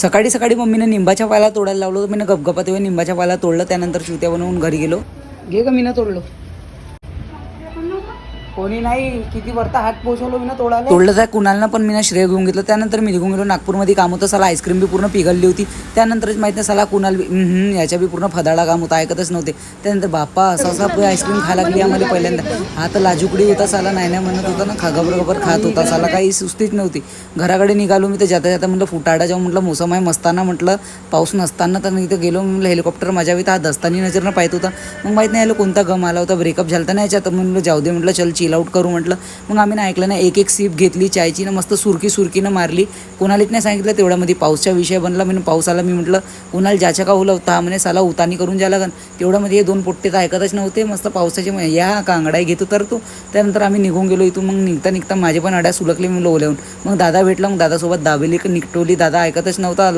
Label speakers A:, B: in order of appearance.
A: सकाळी सकाळी मम्मीने निंबाच्या पाला तोडायला लावलं, तर मी गपगपा तेव्हा निंबाच्या पाला तोडलं. त्यानंतर चिवत्या बनवून घरी गेलो. घे का मी ना तोडलो, कोणी नाही, किती वरता हात पोचवलो मी ना तोडायला. तोडलं त्या कुणालनं पण मी ना श्रेय घेऊन घेतलं. त्यानंतर मी निघून गेलो. नागपूरमध्ये काम होतं, साला आईस्क्रीम बी पूर्ण पिघलली होती. त्यानंतरच माहिती नाही साला कुणाल याच्या बी पूर्ण फदाडा काम होता, ऐकतच नव्हते. त्यानंतर बाप्पा असा आईस्क्रीम खायला लागली आम्हाला पहिल्यांदा. हा तर लाजूकडी होता साला, नाही म्हणत होता ना, खबर खात होता साला, काही सुस्तीच नव्हती. घराकडे निघालो मी तर जाता जाता म्हटलं फुटाडा जाऊन म्हटलं मोसम आहे मस्ताना, म्हटलं पाऊस नसताना. तर इथं गेलो म्हटलं हेलिकॉप्टर माझ्या तर हा दस्तानी नजरनं पाहत होता. मग माहीत नाही याला कोणता गम आला होता, ब्रेकअप झाला तर नाही याच्यात. म्हटलं जाऊ दे, म्हटलं चल चिल आउट करू म्हटलं. मग आम्ही ना ऐकलं नाही, एक सीप घेतली चायची ना, मस्त सुरकीनं मारली. कोणालाच नाही सांगितलं. तेवढ्यामध्ये पाऊसचा विषय बनला. मी पाऊस आला, मी म्हटलं कुणाल ज्याच्या का उला होता म्हणे साला उतानी करून जायला लागन. तेवढ्यामध्ये हे दोन पोट्टे तर ऐकतच नव्हते. मस्त पावसाचे या कांगडाई घेतो तर तो. त्यानंतर आम्ही निघून गेलो इथून. मग निघता माझे पण अड्या सुलकले मी ओल्याहून. मग दादा भेटला, मग दादासोबत दाबेली निकटवली. दादा ऐकतच नव्हता.